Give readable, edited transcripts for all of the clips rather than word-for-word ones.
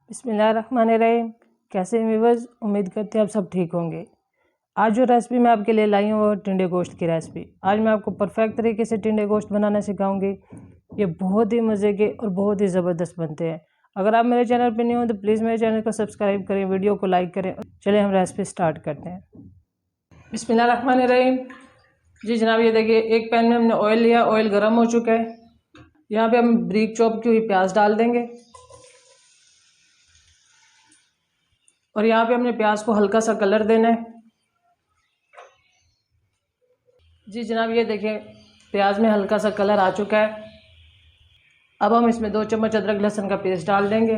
बिस्मिल्लाहिर्रहमानिर्रहीम। कैसे हैं व्यूअर्स, उम्मीद करते हैं आप सब ठीक होंगे। आज जो रेसिपी मैं आपके लिए लाई हूँ वो टिंडे गोश्त की रेसिपी। आज मैं आपको परफेक्ट तरीके से टिंडे गोश्त बनाना सिखाऊंगी। ये बहुत ही मज़े के और बहुत ही ज़बरदस्त बनते हैं। अगर आप मेरे चैनल पर नहीं हो तो प्लीज़ मेरे चैनल को सब्सक्राइब करें, वीडियो को लाइक करें। चलिए हम रेसिपी स्टार्ट करते हैं। बिस्मिल्लाहिर्रहमानिर्रहीम। जी जनाब, ये देखिए एक पैन में हमने ऑयल लिया, ऑयल गर्म हो चुका है। यहाँ पे हम ब्रीक चॉप की हुई प्याज डाल देंगे और यहाँ पे हमने प्याज को हल्का सा कलर देना है। जी जनाब, ये देखिए प्याज में हल्का सा कलर आ चुका है। अब हम इसमें 2 चम्मच अदरक लहसुन का पेस्ट डाल देंगे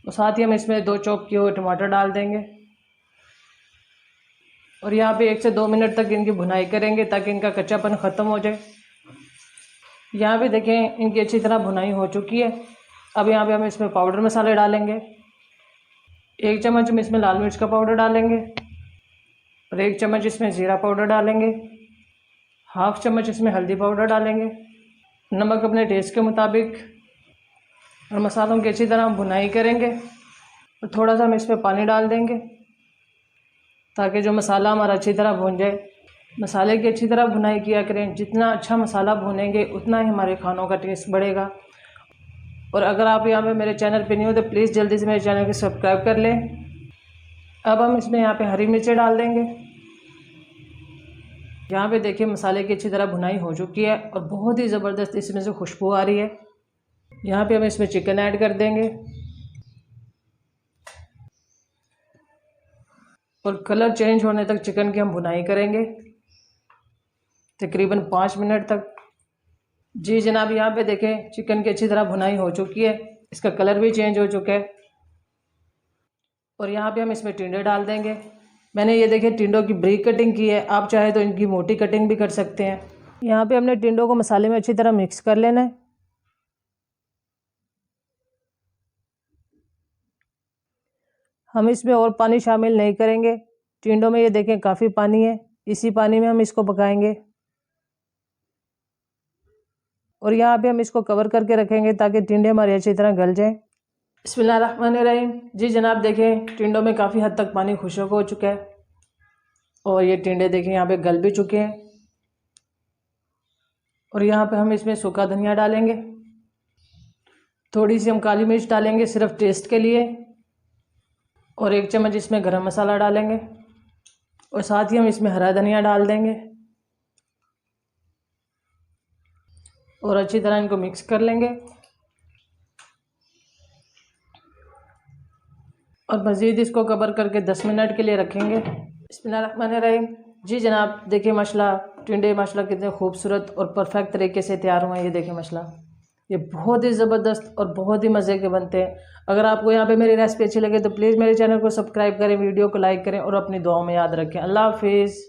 और साथ ही हम इसमें 2 चॉप किए हुए टमाटर डाल देंगे और यहाँ पे 1 से 2 मिनट तक इनकी भुनाई करेंगे ताकि इनका कच्चापन ख़त्म हो जाए। यहाँ पे देखें इनकी अच्छी तरह भुनाई हो चुकी है। अब यहाँ पे हम इसमें पाउडर मसाले डालेंगे। 1 चम्मच हम इसमें लाल मिर्च का पाउडर डालेंगे और 1 चम्मच इसमें ज़ीरा पाउडर डालेंगे। 1/2 चम्मच इसमें हल्दी पाउडर डालेंगे। नमक अपने टेस्ट के मुताबिक और मसालों की अच्छी तरह भुनाई करेंगे और थोड़ा सा हम इसमें पानी डाल देंगे ताकि जो मसाला हमारा अच्छी तरह भून जाए। मसाले की अच्छी तरह भुनाई किया करें। जितना अच्छा मसाला भूनेंगे उतना ही हमारे खानों का टेस्ट बढ़ेगा। और अगर आप यहाँ पे मेरे चैनल पे नहीं हो तो प्लीज़ जल्दी से मेरे चैनल को सब्सक्राइब कर लें। अब हम इसमें यहाँ पे हरी मिर्चें डाल देंगे। यहाँ पे देखिए मसाले की अच्छी तरह भुनाई हो चुकी है और बहुत ही ज़बरदस्त इसमें से खुशबू आ रही है। यहाँ पे हम इसमें चिकन ऐड कर देंगे और कलर चेंज होने तक चिकन की हम भुनाई करेंगे तकरीबन 5 मिनट तक। जी जनाब, यहाँ पे देखें चिकन की अच्छी तरह भुनाई हो चुकी है, इसका कलर भी चेंज हो चुका है। और यहाँ पे हम इसमें टिंडे डाल देंगे। मैंने ये देखे टिंडों की ब्रीक कटिंग की है, आप चाहे तो इनकी मोटी कटिंग भी कर सकते हैं। यहाँ पे हमने टिंडों को मसाले में अच्छी तरह मिक्स कर लेना है। हम इसमें और पानी शामिल नहीं करेंगे। टिंडों में ये देखें काफ़ी पानी है, इसी पानी में हम इसको पकाएंगे और यहाँ पे हम इसको कवर करके रखेंगे ताकि टिंडे हमारे अच्छी तरह गल जाएं। बिस्मिल्लाहिर्रहमानिर्रहीम। जी जनाब, देखें टिंडों में काफ़ी हद तक पानी खुश्क हो चुका है और ये टिंडे देखें यहाँ पे गल भी चुके हैं। और यहाँ पे हम इसमें सूखा धनिया डालेंगे, थोड़ी सी हम काली मिर्च डालेंगे सिर्फ टेस्ट के लिए और 1 चम्मच इसमें गरम मसाला डालेंगे और साथ ही हम इसमें हरा धनिया डाल देंगे और अच्छी तरह इनको मिक्स कर लेंगे और मज़ीद इसको कवर करके 10 मिनट के लिए रखेंगे। बिस्मिल्लाहिर्रहमानिर्रहीम। जी जनाब, देखिए माशाल्लाह टिंडे माशाल्लाह कितने खूबसूरत और परफेक्ट तरीके से तैयार हुए हैं। ये देखिए माशाल्लाह, ये बहुत ही ज़बरदस्त और बहुत ही मज़े के बनते हैं। अगर आपको यहाँ पे मेरी रेसिपी अच्छी लगे तो प्लीज़ मेरे चैनल को सब्सक्राइब करें, वीडियो को लाइक करें और अपनी दुआओं में याद रखें। अल्लाह हाफिज़।